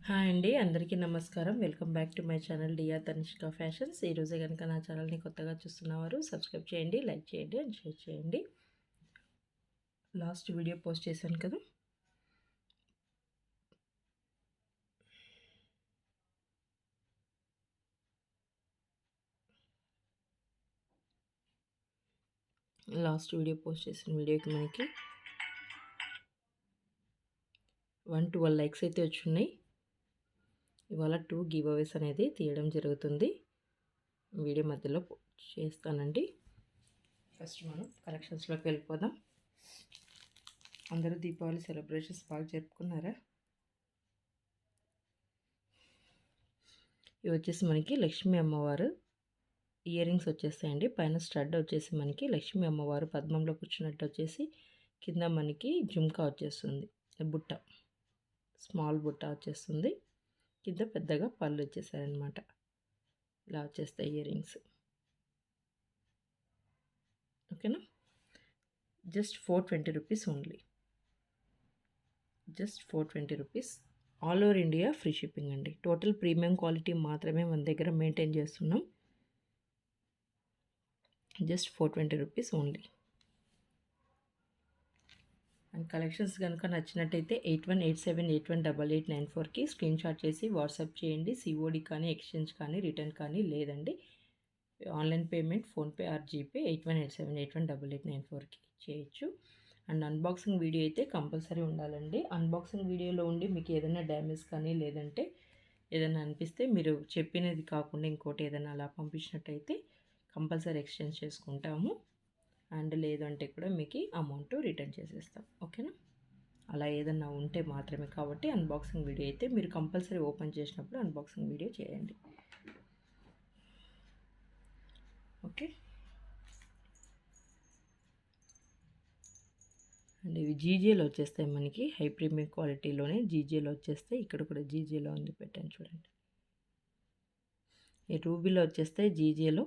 Hi అండి, అందరికీ నమస్కారం. Welcome back to my channel Dia Tanishka fashions. ఈరోజే కనుక నా ఛానల్ని కొత్తగా చూస్తున్నవారు సబ్స్క్రైబ్ చేయండి, లైక్ చేయండి అండ్ షేర్ చేయండి. లాస్ట్ వీడియో పోస్ట్ చేశాను కదా, లాస్ట్ వీడియో పోస్ట్ చేసిన వీడియోకి మనకి 112 లైక్స్ అయితే వచ్చున్నాయి. ఇవాళ 2 గివ్ అవేస్ అనేది తీయడం జరుగుతుంది. వీడియో మధ్యలో చేస్తానండి. ఫస్ట్ మనం కలెక్షన్స్లోకి వెళ్ళిపోదాం. అందరూ దీపావళి సెలబ్రేషన్స్ బాగా జరుపుకున్నారా? ఇవి వచ్చేసి మనకి లక్ష్మీ అమ్మవారు ఇయర్ రింగ్స్ వచ్చేస్తాయండి. పైన స్టడ్ వచ్చేసి మనకి లక్ష్మీ అమ్మవారు పద్మంలో కూర్చున్నట్టు వచ్చేసి కింద మనకి జుమ్కా వచ్చేస్తుంది. బుట్ట, స్మాల్ బుట్ట వచ్చేస్తుంది. కింద పెద్దగా పళ్ళు వచ్చేసారనమాట. ఇలా వచ్చేస్తాయి ఇయర్ రింగ్స్. ఓకేనా? Just 420 rupees only. Just 420 rupees. All over India free shipping అండి. టోటల్ ప్రీమియం క్వాలిటీ మాత్రమే మన దగ్గర మెయింటైన్ చేస్తున్నాం. జస్ట్ 420 రూపీస్ ఓన్లీ. అండ్ కలెక్షన్స్ కనుక నచ్చినట్టయితే 8187818894కి స్క్రీన్ షాట్ చేసి వాట్సాప్ చేయండి. సిఓడి కానీ, ఎక్స్చేంజ్ కానీ, రిటర్న్ కానీ లేదండి. Online payment PhonePe or GPay 8187818894కి చేయొచ్చు. అండ్ అన్బాక్సింగ్ వీడియో అయితే కంపల్సరీ ఉండాలండి. అన్బాక్సింగ్ వీడియోలో ఉండి మీకు ఏదైనా డ్యామేజ్ కానీ లేదంటే ఏదైనా అనిపిస్తే మీరు చెప్పినది కాకుండా ఇంకోటి ఏదైనా అలా పంపించినట్టయితే కంపల్సరీ ఎక్స్చేంజ్ చేసుకుంటాము. అండ్ లేదంటే కూడా మీకు అమౌంట్ రిటర్న్ చేసేస్తాం. ఓకేనా? అలా ఏదన్నా ఉంటే మాత్రమే. కాబట్టి అన్బాక్సింగ్ వీడియో అయితే మీరు కంపల్సరీ ఓపెన్ చేసినప్పుడు అన్బాక్సింగ్ వీడియో చేయండి. ఓకే. అండ్ ఇవి జీజేలో వచ్చేస్తాయి మనకి. హై ప్రీమియం క్వాలిటీలోనే జీజేలో వచ్చేస్తాయి. ఇక్కడ కూడా జీజేలో ఉంది, పెట్టాను చూడండి. ఈ రూబీలో వచ్చేస్తాయి జీజేలో.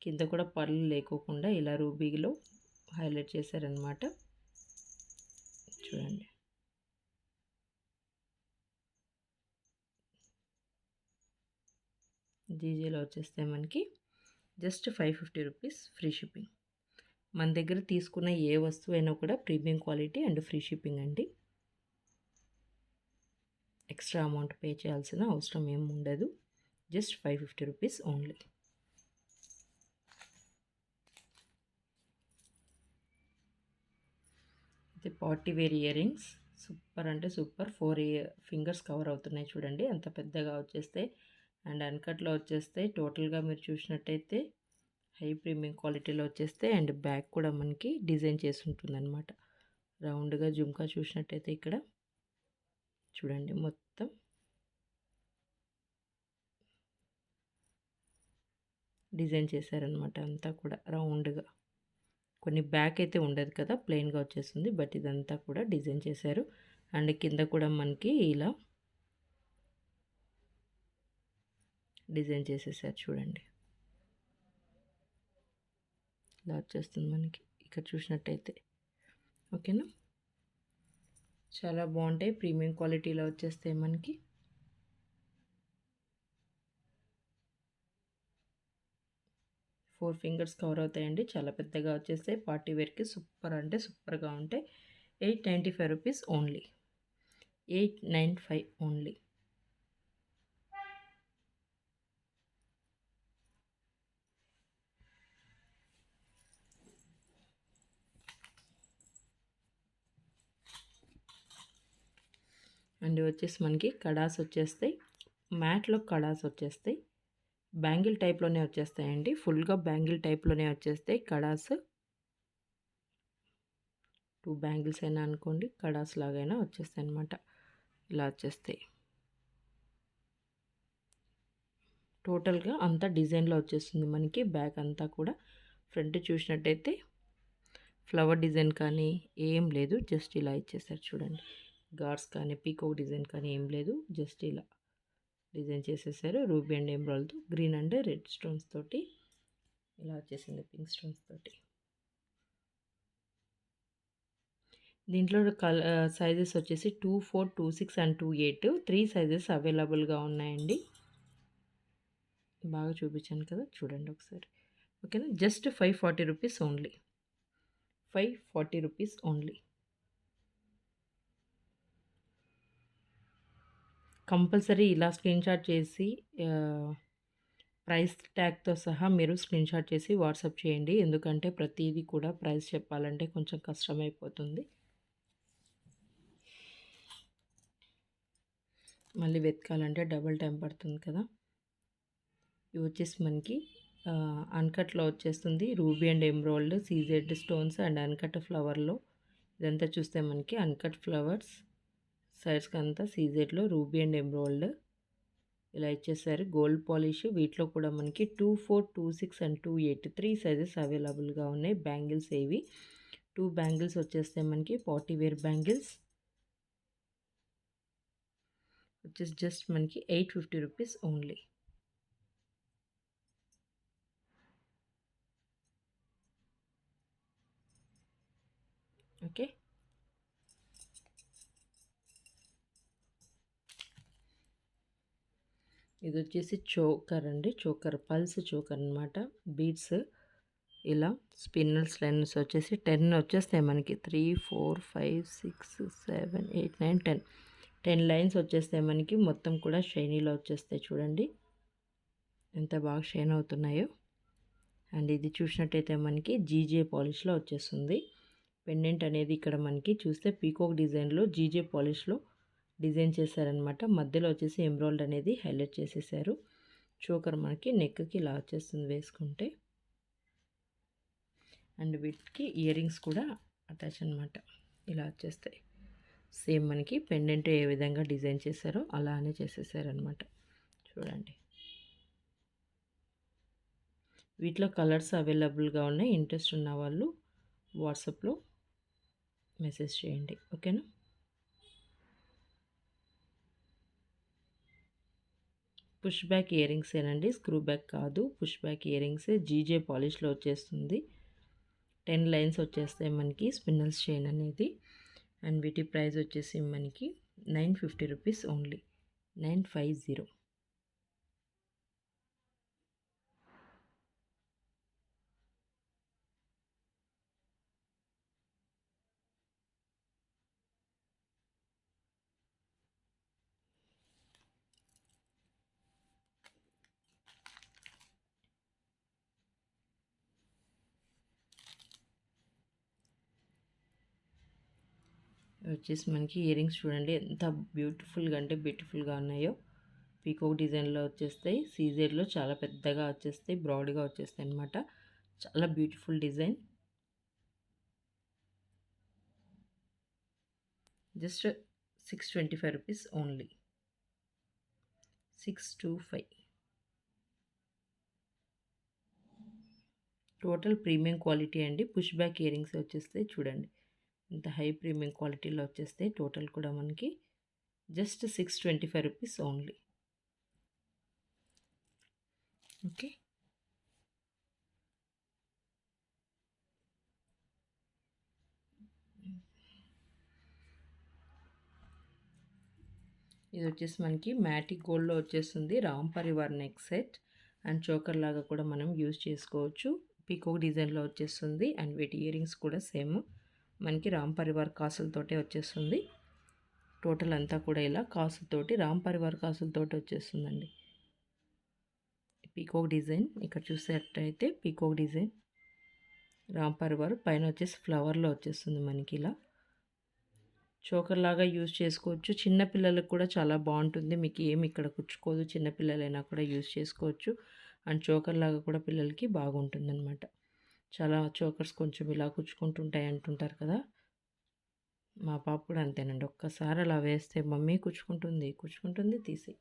కింద కూడా పళ్ళు లేకోకుండా ఇలా రూబీలో హైలైట్ చేశారనమాట. చూడండి. జీజేలో వచ్చేస్తే మనకి జస్ట్ 550 రూపీస్ ఫ్రీ షిప్పింగ్. మన దగ్గర తీసుకున్న ఏ వస్తువు అయినా కూడా premium quality and free shipping అండి. ఎక్స్ట్రా అమౌంట్ పే చేయాల్సిన అవసరం ఏమి ఉండదు. Just 550 rupees only. ఇది party wear earrings. Super అంటే సూపర్. 4 ఫింగర్స్ కవర్ అవుతున్నాయి చూడండి, అంత పెద్దగా వచ్చేస్తాయి. అండ్ అన్కట్లో వచ్చేస్తాయి. టోటల్గా మీరు చూసినట్టయితే హై ప్రీమియం క్వాలిటీలో వచ్చేస్తాయి. అండ్ బ్యాక్ కూడా మనకి డిజైన్ చేసి ఉంటుందన్నమాట. రౌండ్గా జుమ్కా చూసినట్టయితే ఇక్కడ చూడండి, మొత్తం డిజైన్ చేశారనమాట. అంతా కూడా రౌండ్గా. కొన్ని బ్యాక్ అయితే ఉండదు కదా, ప్లెయిన్గా వచ్చేస్తుంది. బట్ ఇదంతా కూడా డిజైన్ చేశారు. అండ్ కింద కూడా మనకి ఇలా డిజైన్ చేసేసారు చూడండి. ఇలా వచ్చేస్తుంది మనకి ఇక్కడ చూసినట్టయితే. ఓకేనా? చాలా బాగుంటాయి. ప్రీమియం క్వాలిటీలో వచ్చేస్తాయి మనకి. ఫోర్ ఫింగర్స్ కవర్ అవుతాయండి. చాలా పెద్దగా వచ్చేస్తాయి. పార్టీ వేర్కి సూపర్ అంటే సూపర్గా ఉంటాయి. 895 రూపీస్ ఓన్లీ. 895 ఓన్లీ. అండ్ వచ్చేసి మనకి కడాస్ వచ్చేస్తాయి. మ్యాట్లో కడాస్ వచ్చేస్తాయి. బ్యాంగిల్ టైప్లోనే వచ్చేస్తాయండి. ఫుల్గా బ్యాంగిల్ టైప్లోనే వచ్చేస్తాయి కడాస్. 2 బ్యాంగిల్స్ అయినా అనుకోండి, కడాస్ లాగైనా వచ్చేస్తాయి అన్నమాట. ఇలా వచ్చేస్తాయి. టోటల్గా అంతా డిజైన్లో వచ్చేస్తుంది మనకి. బ్యాక్ అంతా కూడా ఫ్రంట్ చూసినట్టయితే ఫ్లవర్ డిజైన్ కానీ ఏం లేదు. జస్ట్ ఇలా ఇచ్చేసారు చూడండి. గార్డ్స్ కానీ పీకాక్ డిజైన్ కానీ ఏం లేదు. జస్ట్ ఇలా డిజైన్ చేసేసారు. రూబీ అండ్ ఎమరాల్డ్తో, గ్రీన్ అండ్ రెడ్ స్టోన్స్ తోటి ఇలా వచ్చేసింది, పింక్ స్టోన్స్ తోటి. దీంట్లో సైజెస్ వచ్చేసి 2, 4, 2, 6 అండ్ 2, 8 3 సైజెస్ అవైలబుల్గా ఉన్నాయండి. బాగా చూపించాను కదా, చూడండి ఒకసారి. ఓకేనా, just 540 rupees only. 540 rupees only. Compulsory ఇలా స్క్రీన్‌షాట్ చేసి ప్రైస్ ట్యాగ్‌తో సహా మీరు స్క్రీన్‌షాట్ చేసి వాట్సాప్ చేయండి. ఎందుకంటే ప్రతీది కూడా ప్రైస్ చెప్పాలంటే కొంచెం కష్టమైపోతుంది. మళ్ళీ వెతకాలంటే డబుల్ టైం పడుతుంది కదా. ఇవి వచ్చేసి మనకి అన్‌కట్‌లో వచ్చేస్తుంది. Ruby and emerald, CZ stones and uncut ఫ్లవర్‌లో. ఇదంతా చూస్తే మనకి అన్‌కట్ ఫ్లవర్స్, సైడ్స్‌కి అంతా సీజెడ్‌లో రూబీ అండ్ ఎమరాల్డ్ ఇలా ఇచ్చేసారు. గోల్డ్ పాలిష్ వీటిలో కూడా మనకి 2, 4, 2, 6 అండ్ 2, 8 3 సైజెస్ అవైలబుల్గా ఉన్నాయి. బ్యాంగిల్స్ ఏవి 2 బ్యాంగిల్స్ వచ్చేస్తాయి మనకి పార్టీ వేర్ బ్యాంగిల్స్. వచ్చేసి జస్ట్ మనకి 850 రూపీస్ ఓన్లీ. ఓకే, ఇది వచ్చేసి చోకర్ అండి. చోకర్ పల్స్ చోకర్ అనమాట. బీడ్స్ ఇలా స్పిన్నల్స్ లైన్స్ వచ్చేసి 10 వచ్చేస్తాయి మనకి. 3, 4, 5, 6, 7, 8, 9, 10 లైన్స్ వచ్చేస్తాయి మనకి. మొత్తం కూడా షైనీలో వచ్చేస్తాయి. చూడండి ఎంత బాగా షైన్ అవుతున్నాయో. అండ్ ఇది చూసినట్టయితే మనకి జీజే పాలిష్లో వచ్చేస్తుంది. పెండెంట్ అనేది ఇక్కడ మనకి చూస్తే పీకాక్ డిజైన్లో జీజే పాలిష్లో డిజైన్ చేశారనమాట. మధ్యలో వచ్చేసి ఎంబ్రాయిడ్ అనేది హైలైట్ చేసేసారు. చోకర్ మనకి నెక్కి ఇలా వచ్చేస్తుంది వేసుకుంటే. అండ్ వీటికి ఇయర్ రింగ్స్ కూడా అటాచ్ అనమాట. ఇలా వచ్చేస్తాయి. సేమ్ మనకి పెండెంట్ ఏ విధంగా డిజైన్ చేశారో అలానే చేసేసారనమాట. చూడండి, వీటిలో కలర్స్ అవైలబుల్గా ఉన్నాయి. ఇంట్రెస్ట్ ఉన్న వాళ్ళు వాట్సాప్లో మెసేజ్ చేయండి. ఓకేనా. పుష్ బ్యాక్ ఇయర్ రింగ్స్ ఏనండి, స్క్రూ బ్యాక్ కాదు. Push back earrings GJ పాలిష్లో వచ్చేస్తుంది. 10 లైన్స్ వచ్చేస్తాయి మనకి స్పిన్నల్స్ చైన్ అనేది. అండ్ వీటి ప్రైస్ వచ్చేసి మనకి 950 రూపీస్ ఓన్లీ. 950. వచ్చేసి మనకి ఇయర్ రింగ్స్ చూడండి ఎంత బ్యూటిఫుల్గా అంటే బ్యూటిఫుల్గా ఉన్నాయో. పీకాక్ డిజైన్లో వచ్చేస్తాయి. సీజెడ్లో చాలా పెద్దగా వచ్చేస్తాయి, బ్రాడ్గా వచ్చేస్తాయి అన్నమాట. చాలా beautiful design. Just 625 rupees only. 625. Total premium quality అండి. పుష్ బ్యాక్ ఇయర్ రింగ్స్ వచ్చేస్తాయి. చూడండి ఇంత హై ప్రీమియం క్వాలిటీలో వచ్చేస్తాయి. టోటల్ కూడా మనకి జస్ట్ 625 రూపీస్ ఓన్లీ. ఓకే, ఇది వచ్చేసి మనకి మ్యాటిక్ గోల్డ్లో వచ్చేస్తుంది. Ram Parivar neck set and choker లాగా కూడా మనం యూజ్ చేసుకోవచ్చు. పీకాక్ డిజైన్లో వచ్చేస్తుంది. అండ్ వీటి ఇయర్ రింగ్స్ కూడా సేమ్ మనకి రామ్ పరివార్ కాసులతోటే వచ్చేస్తుంది. టోటల్ అంతా కూడా ఇలా కాసులతోటి రామ్ పరివార్ కాసులతోటి వచ్చేస్తుందండి. పీకాక్ డిజైన్ ఇక్కడ చూసేటట్టయితే పీకాక్ డిజైన్ రామ్ పరివార్ పైన వచ్చేసి ఫ్లవర్లో వచ్చేస్తుంది మనకి. ఇలా చోకర్ లాగా యూజ్ చేసుకోవచ్చు. చిన్నపిల్లలకు కూడా చాలా బాగుంటుంది. మీకు ఏమి ఇక్కడ కుచ్చుకోదు. చిన్నపిల్లలైనా కూడా యూజ్ చేసుకోవచ్చు. అండ్ చోకర్ లాగా కూడా పిల్లలకి బాగుంటుంది అనమాట. చాలా చోకర్స్ కొంచెం ఇలా కుచ్చుకుంటుంటాయి అంటుంటారు కదా. మా పాప కూడా అంతేనండి. ఒక్కసారి అలా వేస్తే మమ్మీ కుచ్చుకుంటుంది కుచ్చుకుంటుంది తీసి.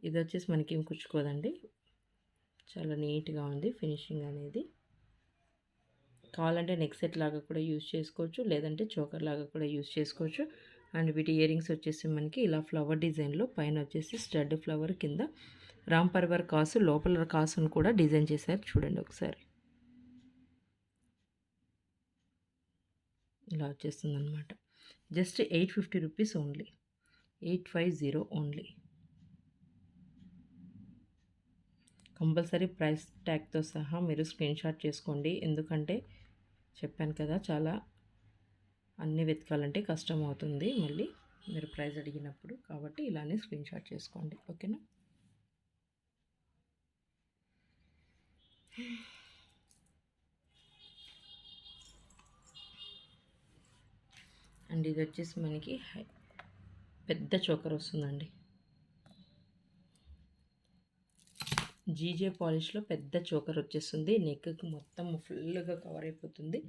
ఇది వచ్చేసి మనకి ఏం కుచ్చుకోదండి. చాలా నీట్గా ఉంది ఫినిషింగ్ అనేది. కావాలంటే నెక్ సెట్ లాగా కూడా యూజ్ చేసుకోవచ్చు, లేదంటే చోకర్ లాగా కూడా యూజ్ చేసుకోవచ్చు. అండ్ వీటి ఇయర్ రింగ్స్ వచ్చేసి మనకి ఇలా ఫ్లవర్ డిజైన్లో పైన వచ్చేసి స్టడ్ ఫ్లవర్, కింద రామ్ పరివార్ కాసు, లోపల కాసును కూడా డిజైన్ చేశారు. చూడండి ఒకసారి ఇలా వచ్చేస్తుందన్నమాట. Just 850 rupees only. 850 only. Compulsory price ట్యాగ్తో సహా మీరు స్క్రీన్‌షాట్ చేసుకోండి. ఎందుకంటే చెప్పాను కదా, చాలా అన్నీ వెతకాలంటే కష్టం అవుతుంది మళ్ళీ మీరు ప్రైస్ అడిగినప్పుడు. కాబట్టి ఇలానే స్క్రీన్‌షాట్ చేసుకోండి. ఓకేనా? అండ్ ఇది వచ్చేసి మనకి పెద్ద చోకర్ వస్తుందండి. జీజే పాలిష్లో పెద్ద చోకర్ వచ్చేస్తుంది. నెక్కి మొత్తం ఫుల్గా కవర్ అయిపోతుంది.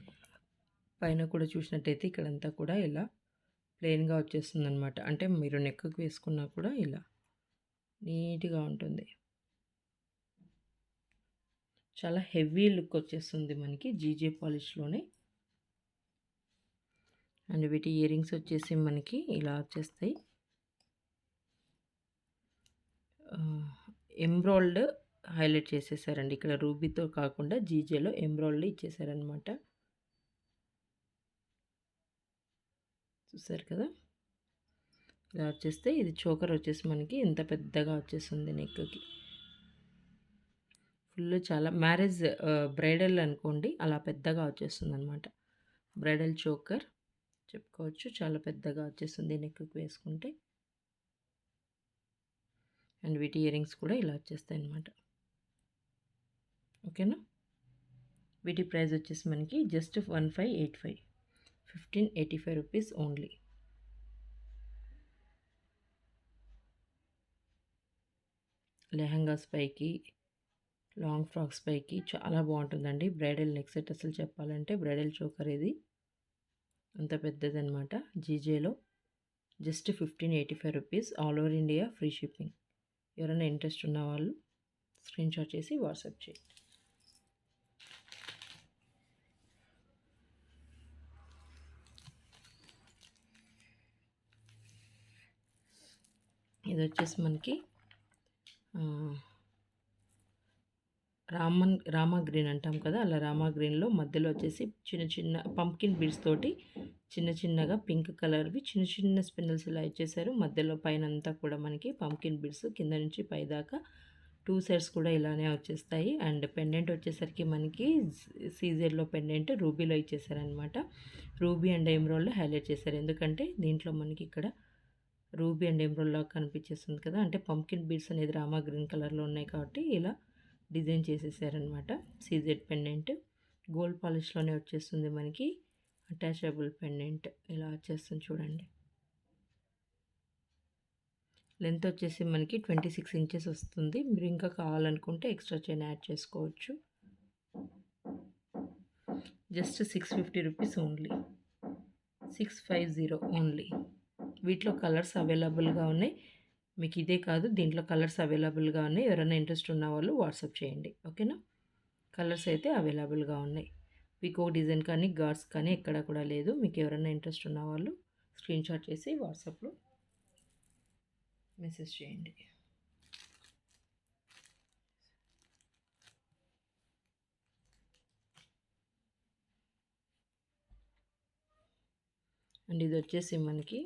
పైన కూడా చూసినట్టయితే ఇక్కడంతా కూడా ఇలా ప్లెయిన్గా వచ్చేస్తుంది అనమాట. అంటే మీరు నెక్కి వేసుకున్నా కూడా ఇలా నీట్గా ఉంటుంది. చాలా హెవీ లుక్ వచ్చేస్తుంది మనకి జీజే పాలిష్లోనే. అండ్ వీటి ఇయర్ రింగ్స్ వచ్చేసి మనకి ఇలా వచ్చేస్తాయి. ఎంబ్రాయిల్డ్ హైలైట్ చేసేసారండి. ఇక్కడ రూబీతో కాకుండా జీజేలో ఎంబ్రాయిల్డ్ ఇచ్చేసారనమాట. చూసారు కదా, ఇలా వచ్చేస్తే ఇది చోకర్ వచ్చేసి మనకి ఇంత పెద్దగా వచ్చేస్తుంది నెక్కి. ఫుల్ చాలా మ్యారేజ్ బ్రైడల్ అనుకోండి, అలా పెద్దగా వచ్చేస్తుంది అనమాట. బ్రైడల్ చోకర్ చెప్పుకోవచ్చు. చాలా పెద్దగా వచ్చేస్తుంది నెక్కి వేసుకుంటే. అండ్ వీటి ఇయర్ రింగ్స్ కూడా ఇలా వచ్చేస్తాయి అనమాట. ఓకేనా? వీటి ప్రైస్ వచ్చేసి మనకి జస్ట్ 1585, 1585 రూపీస్ ఓన్లీ. లెహంగాస్ పైకి, లాంగ్ ఫ్రాక్స్ పైకి చాలా బాగుంటుందండి. బ్రైడల్ నెక్ సెట్ అసలు చెప్పాలంటే బ్రైడల్ చోకర్ ఇది అంత పెద్దదనమాట. జీజేలో just 1585 rupees. All over India free shipping. ఎవరైనా ఇంట్రెస్ట్ ఉన్న వాళ్ళు స్క్రీన్‌షాట్ చేసి వాట్సాప్ చేయండి. ఇది వచ్చేసి మనకి రామా గ్రీన్ అంటాం కదా, అలా రామా గ్రీన్లో మధ్యలో వచ్చేసి చిన్న చిన్న పంప్కిన్ బీడ్స్ తోటి చిన్న చిన్నగా పింక్ కలర్వి చిన్న చిన్న స్పిన్నల్స్ ఇలా ఇచ్చేసారు. మధ్యలో పైన అంతా కూడా మనకి పంప్కిన్ బీడ్స్ కింద నుంచి పై దాకా 2 సైడ్స్ కూడా ఇలానే వచ్చేస్తాయి. అండ్ పెండెంట్ వచ్చేసరికి మనకి సీజెడ్లో పెండెంట్ రూబీలో ఇచ్చేసారనమాట. రూబీ అండ్ ఎమరాల్డ్ హైలైట్ చేశారు. ఎందుకంటే దీంట్లో మనకి ఇక్కడ రూబీ అండ్ ఎమరాల్డ్ లాగా కనిపించేస్తుంది కదా, అంటే పంప్కిన్ బీడ్స్ అనేది రామా గ్రీన్ కలర్లో ఉన్నాయి కాబట్టి ఇలా డిజైన్ చేసేసారనమాట. సీజెడ్ పెండెంట్ గోల్డ్ పాలిష్లోనే వచ్చేస్తుంది మనకి. అటాచబుల్ పెండెంట్ ఇలా వచ్చేస్తుంది చూడండి. లెంత్ వచ్చేసి మనకి 26 ఇంచెస్ వస్తుంది. మీరు ఇంకా కావాలనుకుంటే ఎక్స్ట్రా చైన్ యాడ్ చేసుకోవచ్చు. Just 650 rupees only. 650 ఓన్లీ. వీటిలో కలర్స్ అవైలబుల్గా ఉన్నాయి. మీకు ఇదే కాదు, దీంట్లో కలర్స్ అవైలబుల్గా ఉన్నాయి. ఎవరైనా ఇంట్రెస్ట్ ఉన్న వాళ్ళు వాట్సాప్ చేయండి. ఓకేనా? కలర్స్ అయితే అవైలబుల్గా ఉన్నాయి. పీకో డిజైన్ కానీ గార్డ్స్ కానీ ఎక్కడ కూడా లేదు. మీకు ఎవరైనా ఇంట్రెస్ట్ ఉన్న వాళ్ళు స్క్రీన్‌షాట్ చేసి వాట్సాప్లో మెసేజ్ చేయండి. అండ్ ఇది వచ్చేసి మనకి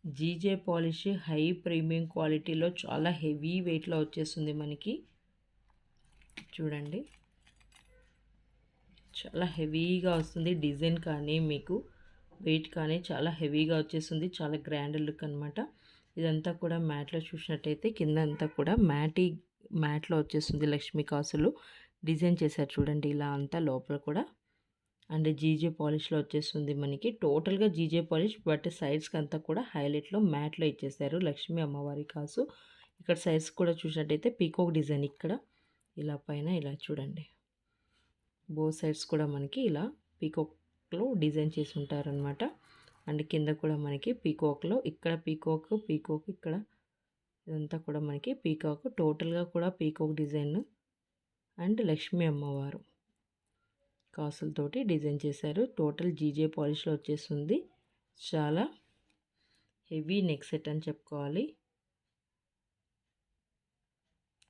జీజే పాలిష్ హై ప్రీమియం క్వాలిటీలో చాలా హెవీ వెయిట్లో వచ్చేస్తుంది మనకి. చూడండి, చాలా హెవీగా వస్తుంది. డిజైన్ కానీ మీకు వెయిట్ కానీ చాలా హెవీగా వచ్చేస్తుంది. చాలా గ్రాండ్ లుక్ అనమాట. ఇదంతా కూడా మ్యాట్లో చూసినట్టయితే కింద అంతా కూడా మ్యాట్లో వచ్చేస్తుంది. లక్ష్మీ కాసులు డిజైన్ చేశారు చూడండి, ఇలా అంతా లోపల కూడా. అండ్ జీజే పాలిష్లో వచ్చేస్తుంది మనకి. టోటల్గా జీజే పాలిష్, బట్ సైడ్స్కి అంతా కూడా హైలైట్లో మ్యాట్లో ఇచ్చేసారు లక్ష్మీ అమ్మవారి కాసు. ఇక్కడ సైడ్స్ కూడా చూసినట్టయితే పీకాక్ డిజైన్ ఇక్కడ ఇలా పైన ఇలా చూడండి. బోత్ సైడ్స్ కూడా మనకి ఇలా పీకాక్లో డిజైన్ చేసి ఉంటారనమాట. అండ్ కింద కూడా మనకి పీకాక్లో ఇక్కడ పీకాక్ ఇక్కడ ఇదంతా కూడా మనకి పీకాక్. టోటల్గా కూడా పీకాక్ డిజైన్ అండ్ లక్ష్మీ అమ్మవారు కాసులతోటి డిజైన్ చేశారు. టోటల్ జీజే పాలిష్లో వచ్చేస్తుంది. చాలా హెవీ నెక్ సెట్ అని చెప్పుకోవాలి.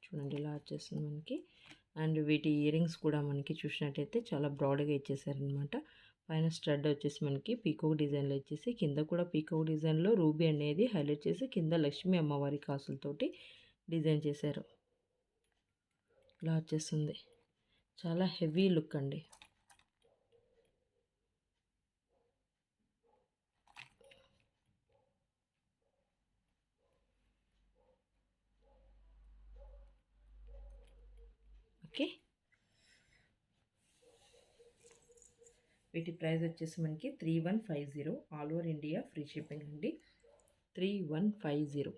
చూడండి, ఇలా వచ్చేస్తుంది మనకి. అండ్ వీటి ఇయరింగ్స్ కూడా మనకి చూసినట్టయితే చాలా బ్రాడ్గా ఇచ్చేసారనమాట. పైన స్టడ్ వచ్చేసి మనకి పీకాక్ డిజైన్లో ఇచ్చేసి కింద కూడా పీకాక్ డిజైన్లో రూబీ అనేది హైలైట్ చేసి కింద లక్ష్మీ అమ్మవారి కాసులతోటి డిజైన్ చేశారు. ఇలా వచ్చేస్తుంది. చాలా హెవీ లుక్ అండి. ఓకే, వీటి ప్రైస్ వచ్చేసి మనకి 3150 all over India free shipping అండి. 3150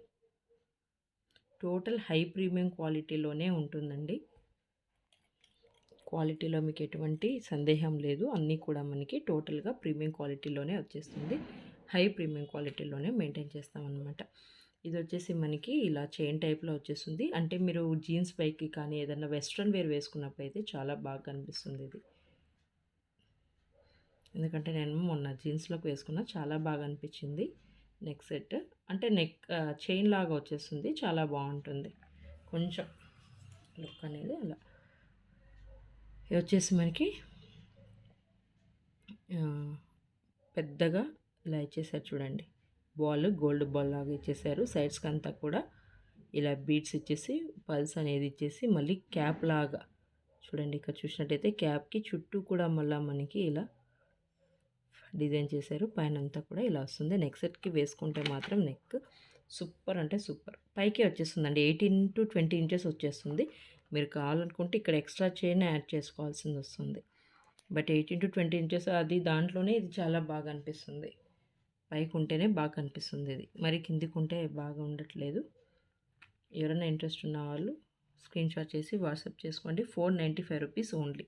టోటల్ హై ప్రీమియం క్వాలిటీలోనే ఉంటుందండి. క్వాలిటీలో మీకు ఎటువంటి సందేహం లేదు. అన్నీ కూడా మనకి టోటల్గా ప్రీమియం క్వాలిటీలోనే వచ్చేస్తుంది. హై ప్రీమియం క్వాలిటీలోనే మెయింటైన్ చేస్తామన్నమాట. ఇది వచ్చేసి మనకి ఇలా చైన్ టైప్లో వచ్చేస్తుంది. అంటే మీరు జీన్స్ పైకి కానీ ఏదైనా వెస్ట్రన్ వేర్ వేసుకున్నప్పుడు అయితే చాలా బాగా కనిపిస్తుంది ఇది. ఎందుకంటే నేను మొన్న జీన్స్లోకి వేసుకున్న చాలా బాగా అనిపించింది. నెక్ సెట్ అంటే నెక్ చైన్ లాగా వచ్చేస్తుంది, చాలా బాగుంటుంది. కొంచెం లుక్ అనేది అలా. ఇది వచ్చేసి మనకి పెద్దగా ఇలా ఇచ్చేసారు చూడండి. బాల్ గోల్డ్ బాల్ లాగా ఇచ్చేసారు. సైడ్స్కి అంతా కూడా ఇలా బీడ్స్ ఇచ్చేసి పల్స్ అనేది ఇచ్చేసి మళ్ళీ క్యాప్ లాగా చూడండి. ఇక్కడ చూసినట్టయితే క్యాప్కి చుట్టూ కూడా మళ్ళీ మనకి ఇలా డిజైన్ చేశారు. పైన అంతా కూడా ఇలా వస్తుంది. నెక్ సెట్కి వేసుకుంటే మాత్రం నెక్ సూపర్ అంటే సూపర్. పైకి వచ్చేస్తుందండి. 18 to 20 ఇంచెస్ వచ్చేస్తుంది. మీరు కావాలనుకుంటే ఇక్కడ ఎక్స్ట్రా చైన్ యాడ్ చేసుకోవాల్సింది వస్తుంది. బట్ 18 to 20 ఇంచెస్ అది దాంట్లోనే ఇది చాలా బాగా అనిపిస్తుంది. పైకి ఉంటేనే బాగా కనిపిస్తుంది ఇది. మరి కిందికి ఉంటే బాగా ఉండట్లేదు. ఎవరైనా ఇంట్రెస్ట్ ఉన్న వాళ్ళు స్క్రీన్ షాట్ చేసి వాట్సాప్ చేసుకోండి. 495 రూపీస్ ఓన్లీ.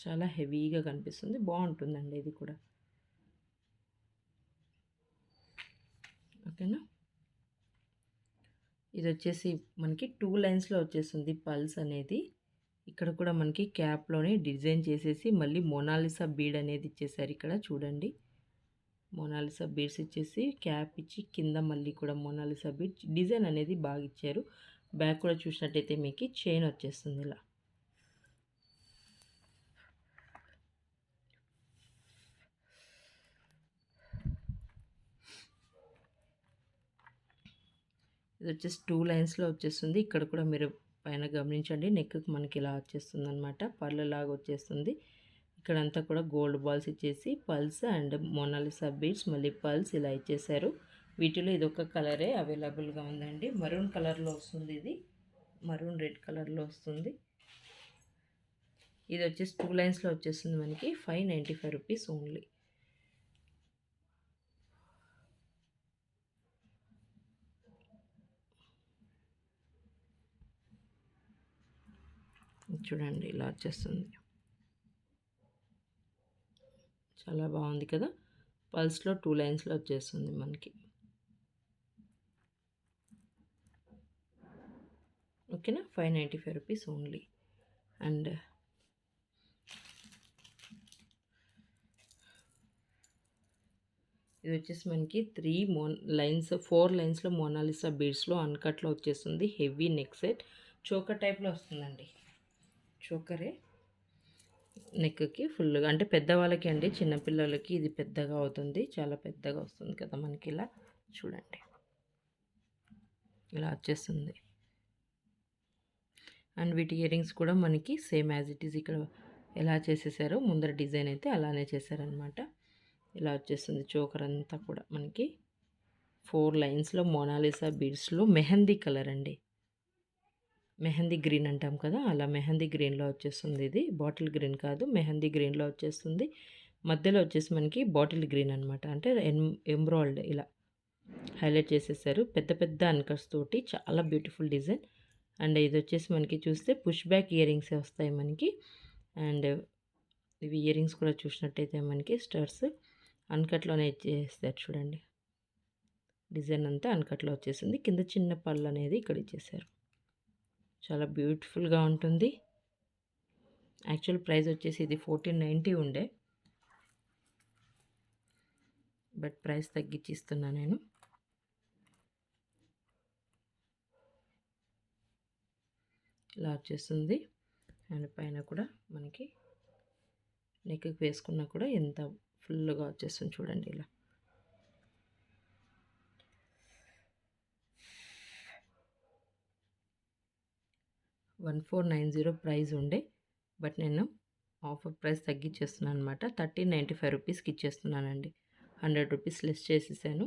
చాలా హెవీగా కనిపిస్తుంది, బాగుంటుందండి ఇది కూడా. ఓకేనా. ఇది వచ్చేసి మనకి 2 లైన్స్లో వచ్చేస్తుంది పల్స్ అనేది. ఇక్కడ కూడా మనకి క్యాప్లోనే డిజైన్ చేసేసి మళ్ళీ మోనాలిసా బీడ్ అనేది ఇచ్చేసారు. ఇక్కడ చూడండి, మోనాలిసా బీడ్స్ ఇచ్చేసి క్యాప్ ఇచ్చి కింద మళ్ళీ కూడా మోనాలిసా బీడ్ డిజైన్ అనేది బాగా ఇచ్చారు. బ్యాక్ కూడా చూసినట్టయితే మీకు చైన్ వచ్చేస్తుంది ఇలా. ఇది వచ్చేసి 2 లైన్స్లో వచ్చేస్తుంది. ఇక్కడ కూడా మీరు పైన గమనించండి, నెక్కి మనకి ఇలా వచ్చేస్తుంది అనమాట. పళ్ళలాగా వచ్చేస్తుంది. ఇక్కడంతా కూడా గోల్డ్ బాల్స్ ఇచ్చేసి పల్స్ అండ్ మోనాలిసా బీడ్స్ మళ్ళీ పల్స్ ఇలా ఇచ్చేసారు. వీటిలో ఇదొక కలరే అవైలబుల్గా ఉందండి. మరూన్ కలర్లో వస్తుంది. ఇది మరూన్ రెడ్ కలర్లో వస్తుంది. ఇది వచ్చేసి 2 లైన్స్లో వచ్చేస్తుంది మనకి. 595 రూపీస్ ఓన్లీ. చూడండి ఇలా వచ్చేస్తుంది. చాలా బాగుంది కదా. పల్స్లో 2 లైన్స్లో వచ్చేస్తుంది మనకి. ఓకేనా. 595 రూపీస్ ఓన్లీ. అండ్ ఇది వచ్చేసి మనకి 4 లైన్స్లో మోనాలిసా బీడ్స్లో అన్కట్లో వచ్చేస్తుంది. హెవీ నెక్ సెట్ చోకర్ టైప్లో వస్తుందండి. చోకరే నెక్కి ఫుల్గా, అంటే పెద్దవాళ్ళకి అండి, చిన్నపిల్లలకి ఇది పెద్దగా అవుతుంది. చాలా పెద్దగా వస్తుంది కదా మనకి. ఇలా చూడండి, ఇలా వచ్చేస్తుంది. అండ్ వీటి ఇయరింగ్స్ కూడా మనకి సేమ్ యాజ్ ఇట్ ఈజ్ ఇక్కడ ఎలా చేసేసారో ముందర డిజైన్ అయితే అలానే చేశారనమాట. ఇలా వచ్చేస్తుంది చోకర్ అంతా కూడా మనకి. 4 లైన్స్లో మోనాలిసా బీడ్స్లో మెహందీ కలర్ అండి. మెహందీ గ్రీన్ అంటాం కదా, అలా మెహందీ గ్రీన్లో వచ్చేస్తుంది. ఇది బాటిల్ గ్రీన్ కాదు, మెహందీ గ్రీన్లో వచ్చేస్తుంది. మధ్యలో వచ్చేసి మనకి బాటిల్ గ్రీన్ అనమాట. అంటే ఎంబ్రాయిల్డ్ ఇలా హైలైట్ చేసేసారు. పెద్ద పెద్ద అన్కట్స్ తోటి చాలా బ్యూటిఫుల్ డిజైన్. అండ్ ఇది వచ్చేసి మనకి చూస్తే పుష్ బ్యాక్ ఇయరింగ్సే వస్తాయి మనకి. అండ్ ఇవి ఇయరింగ్స్ కూడా చూసినట్టయితే మనకి స్టడ్స్ అన్కట్లోనే ఇచ్చేస్తారు చూడండి. డిజైన్ అంతా అన్కట్లో వచ్చేసింది. కింద చిన్న పళ్ళు అనేది ఇక్కడ ఇచ్చేసారు. చాలా బ్యూటిఫుల్గా ఉంటుంది. యాక్చువల్ ప్రైస్ వచ్చేసి ఇది 1490 ఉండే, బట్ ప్రైస్ తగ్గించి ఇస్తున్నా నేను. ఇలా వచ్చేస్తుంది. అండ్ పైన కూడా మనకి నెక్కి వేసుకున్నా కూడా ఎంత ఫుల్గా వచ్చేస్తుంది చూడండి. ఇలా 1490 ప్రైస్ ఉండే, బట్ నేను ఆఫర్ ప్రైస్ తగ్గించేస్తున్నాను అనమాట. 1395 రూపీస్కి ఇచ్చేస్తున్నానండి. 100 రూపీస్ లెస్ చేసేసాను.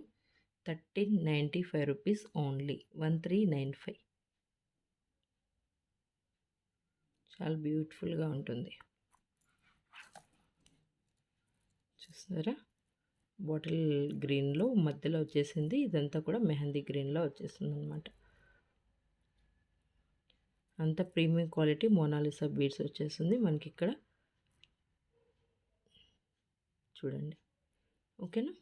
1395 రూపీస్ ఓన్లీ. 1395. చాలా బ్యూటిఫుల్గా ఉంటుంది. చూస్తారా, బాటిల్ గ్రీన్లో మధ్యలో వచ్చేసింది. ఇదంతా కూడా మెహందీ గ్రీన్లో వచ్చేస్తుంది అనమాట. అంత ప్రీమియం క్వాలిటీ మోనాలిసా బీడ్స్ వచ్చేస్తుంది మనకి ఇక్కడ. చూడండి, ఓకేనా.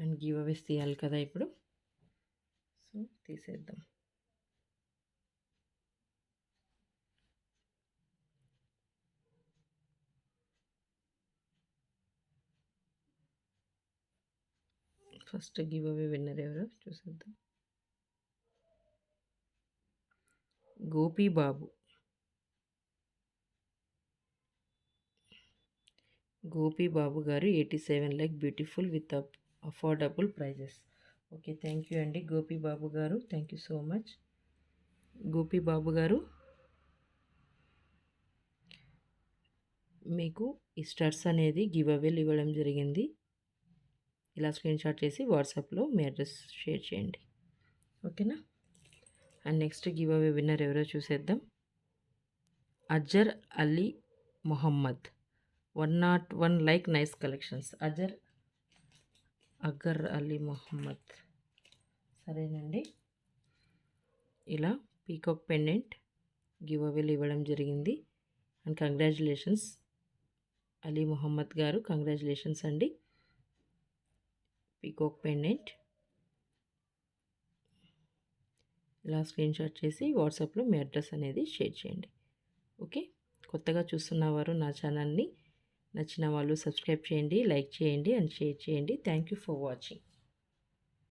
అండ్ గివ్ అవేస్ తీయాలి కదా ఇప్పుడు, సో తీసేద్దాం. ఫస్ట్ గివ్ అవే విన్నర్ ఎవరో చూసేద్దాం. గోపి బాబు. గోపి బాబు గారు 87 like beautiful with affordable prices. Okay, thank you అండి గోపి బాబు గారు. Thank you so much Gopi Babu గారు. మీకు ఈ స్టడ్స్ అనేది గివ్ అవేలు ఇవ్వడం జరిగింది. ఇలా స్క్రీన్షాట్ చేసి వాట్సాప్లో మీ అడ్రస్ షేర్ చేయండి, ఓకేనా. And next giveaway winner ఎవరో చూసేద్దాం. Azhar Ali Mohammed. 101 like nice collections. అగర్ అలీ మొహమ్మద్. సరేనండి, ఇలా పీకాక్ పెండెంట్ గివ్ అవేలు ఇవ్వడం జరిగింది. అండ్ కంగ్రాచులేషన్స్ అలీ మొహమ్మద్ గారు, కంగ్రాచులేషన్స్ అండి. పీకాక్ పెండెంట్ ఇలా స్క్రీన్షాట్ చేసి వాట్సాప్లో మీ అడ్రస్ అనేది షేర్ చేయండి, ఓకే. కొత్తగా చూస్తున్నవారు నా ఛానల్ని నచ్చిన వాళ్ళు సబ్స్క్రైబ్ చేయండి, లైక్ చేయండి అండ్ షేర్ చేయండి. Thank you for watching.